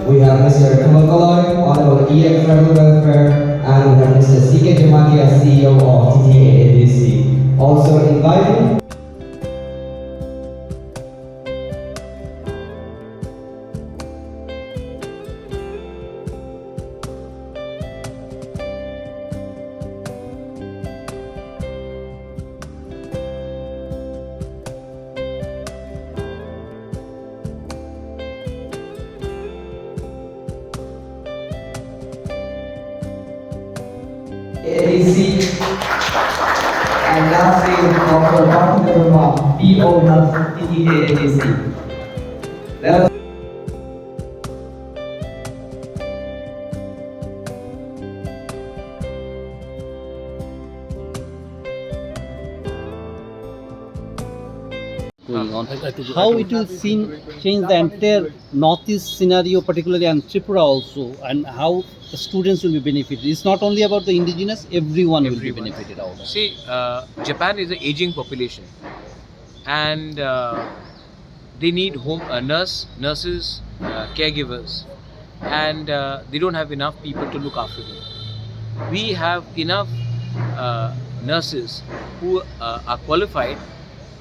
we have Mr. Kamakaloy, Honorable EM Tribal Welfare, and we have Mr. CK Jamatia, CEO of TTA Also inviting ADC, and lastly, Dr. Dr. Verma, PO Health TTA ADC. Let us going on. How it will change the entire northeast scenario, particularly and Tripura also, and how the students will be benefited. It's not only about the indigenous; everyone will be benefited out of it. See, Japan is an aging population, and they need nurses, caregivers, and they don't have enough people to look after them. We have enough nurses who are qualified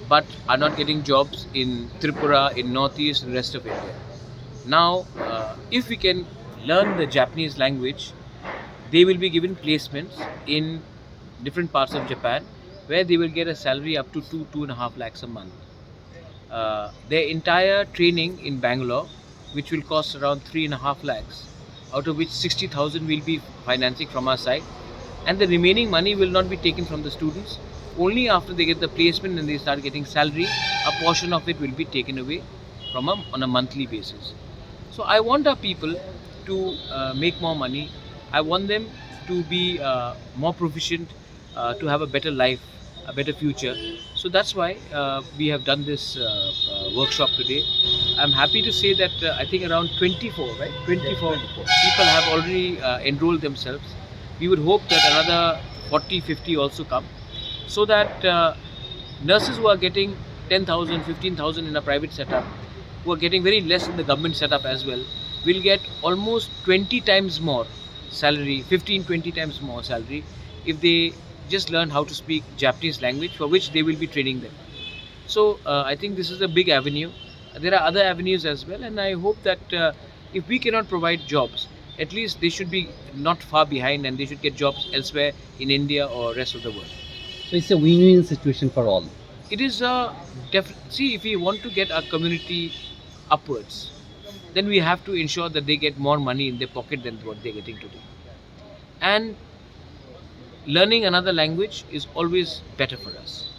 but are not getting jobs in Tripura, in Northeast, and rest of India. Now, if we can learn the Japanese language, they will be given placements in different parts of Japan where they will get a salary up to 2.5 lakhs a month. Their entire training in Bangalore, which will cost around 3.5 lakhs, out of which 60,000 will be financing from our side, and the remaining money will not be taken from the students. Only after they get the placement and they start getting salary, a portion of it will be taken away from on a monthly basis. So I want our people to make more money. I want them to be more proficient, to have a better life, a better future. So that's why we have done this workshop today. I'm happy to say that I think around 24, right? 24 people have already enrolled themselves. We would hope that another 40, 50 also come, so that nurses who are getting 10,000, 15,000 in a private setup, who are getting very less in the government setup as well, will get almost 20 times more salary, 15, 20 times more salary, if they just learn how to speak Japanese language, for which they will be training them. So I think this is a big avenue. There are other avenues as well, and I hope that if we cannot provide jobs, at least they should be not far behind and they should get jobs elsewhere in India or rest of the world. So it's a win-win situation for all. It is see, if we want to get our community upwards, then we have to ensure that they get more money in their pocket than what they're getting today. And learning another language is always better for us.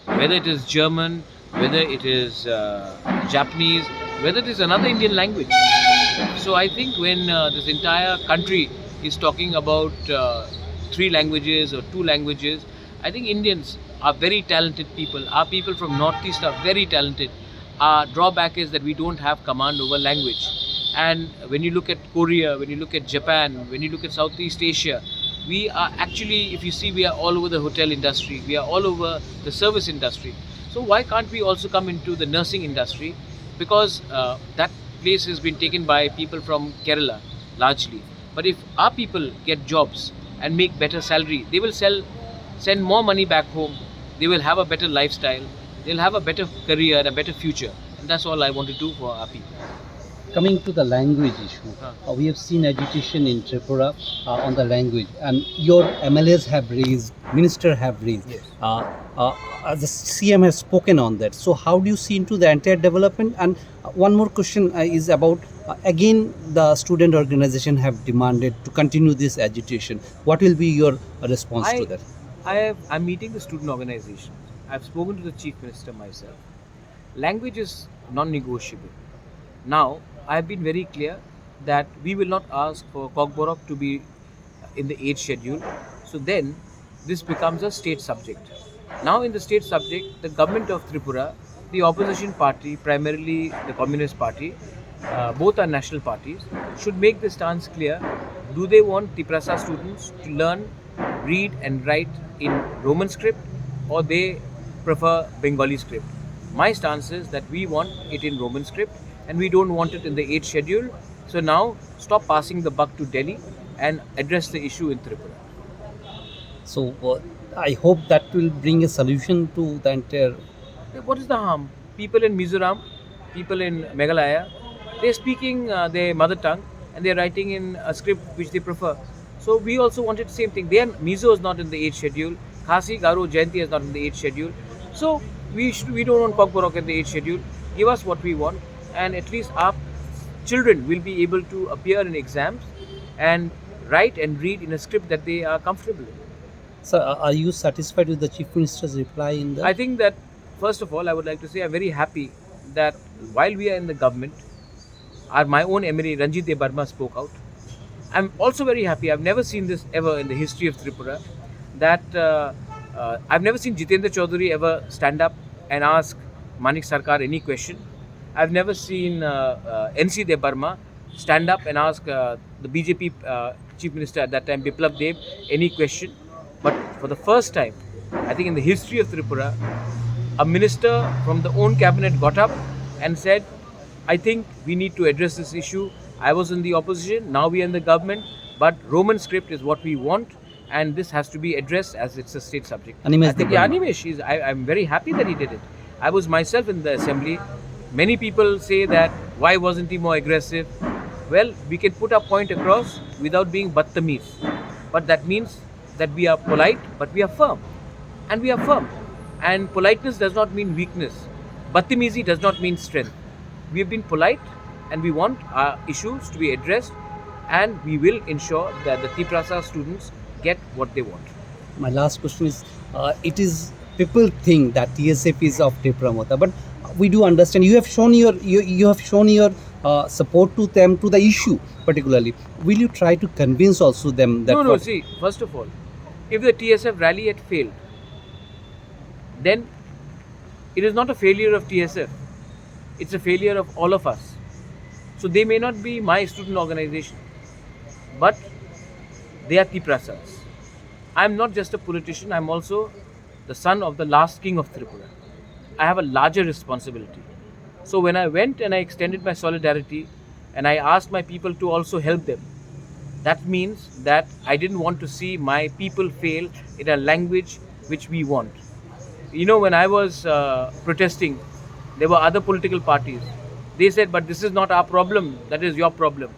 Whether it is German, whether it is Japanese, whether it is another Indian language. So I think when this entire country is talking about 3 languages or 2 languages, I think Indians are very talented people. Our people from Northeast are very talented. Our drawback is that we don't have command over language. And when you look at Korea, when you look at Japan, when you look at Southeast Asia, we are actually, if you see, we are all over the hotel industry, we are all over the service industry. So why can't we also come into the nursing industry? Because that place has been taken by people from Kerala largely. But if our people get jobs and make better salary, they will send more money back home, they will have a better lifestyle, they'll have a better career, a better future. And that's all I want to do for our people. Coming to the language issue, we have seen agitation in Tripura on the language, and your MLAs have raised, minister have raised. Yes. The CM has spoken on that. So how do you see into the entire development? And one more question is about, again, the student organization have demanded to continue this agitation. What will be your response to that? I'm meeting the student organization. I've spoken to the Chief Minister myself. Language is non-negotiable. Now, I've been very clear that we will not ask for Kokborok to be in the 8th schedule. So then, this becomes a state subject. Now in the state subject, the government of Tripura, the opposition party, primarily the Communist Party, both are national parties, should make the stance clear. Do they want Tiprasa students to learn, read and write in Roman script, or they prefer Bengali script? My stance is that we want it in Roman script and we don't want it in the 8th schedule, So now stop passing the buck to Delhi and address the issue in Tripura. So I hope that will bring a solution to the entire. What is the harm? People in Mizoram, people in Meghalaya, they're speaking their mother tongue and they're writing in a script which they prefer. So we also wanted the same thing. Mizo is not in the 8th schedule. Khasi, Garo, Jayanti is not in the 8th schedule. So we don't want Pogborok in the 8th schedule. Give us what we want, and at least our children will be able to appear in exams and write and read in a script that they are comfortable in. So are you satisfied with the Chief Minister's reply in that? I think that, first of all, I would like to say I'm very happy that while we are in the government, my own MLA Ranjit De Barma spoke out. I'm also very happy. I've never seen this ever in the history of Tripura. That I've never seen Jitendra Chaudhary ever stand up and ask Manik Sarkar any question. I've never seen NC De Barma stand up and ask the BJP Chief Minister at that time, Biplab Dev, any question. But for the first time, I think in the history of Tripura, a minister from the own cabinet got up and said, I think we need to address this issue. I was in the opposition, now we are in the government, but Roman script is what we want, and this has to be addressed as it's a state subject. Animesh I think, De Barma. Animesh, I'm very happy that he did it. I was myself in the assembly. Many people say that, why wasn't he more aggressive? Well, we can put our point across without being battamiz. But that means that we are polite, but we are firm. And we are firm. And politeness does not mean weakness. Battamizi does not mean strength. We have been polite, and we want our issues to be addressed, and we will ensure that the Tiprasa students get what they want. My last question is: it is people think that TSF is of Tripura, but we do understand you have shown your support to them, to the issue particularly. Will you try to convince also them that? No. See, first of all, if the TSF rally had failed, then it is not a failure of TSF. It's a failure of all of us. So they may not be my student organization, but they are Tiprasas. I'm not just a politician, I'm also the son of the last king of Tripura. I have a larger responsibility. So when I went and I extended my solidarity and I asked my people to also help them, that means that I didn't want to see my people fail in a language which we want. You know, when I was protesting, there were other political parties. They said, but this is not our problem, that is your problem.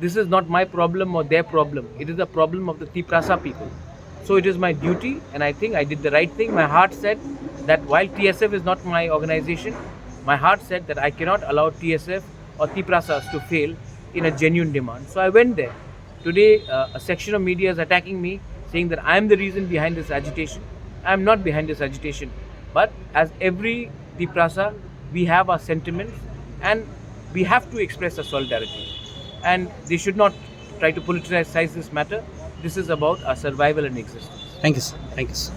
This is not my problem or their problem. It is the problem of the Tiprasa people. So it is my duty, and I think I did the right thing. My heart said that while TSF is not my organization, my heart said that I cannot allow TSF or Tiprasas to fail in a genuine demand. So I went there. Today, a section of media is attacking me, saying that I am the reason behind this agitation. I am not behind this agitation. But as every Tiprasa, we have our sentiments, and we have to express our solidarity. And they should not try to politicize this matter. This is about our survival and existence. Thank you, sir. Thank you, sir.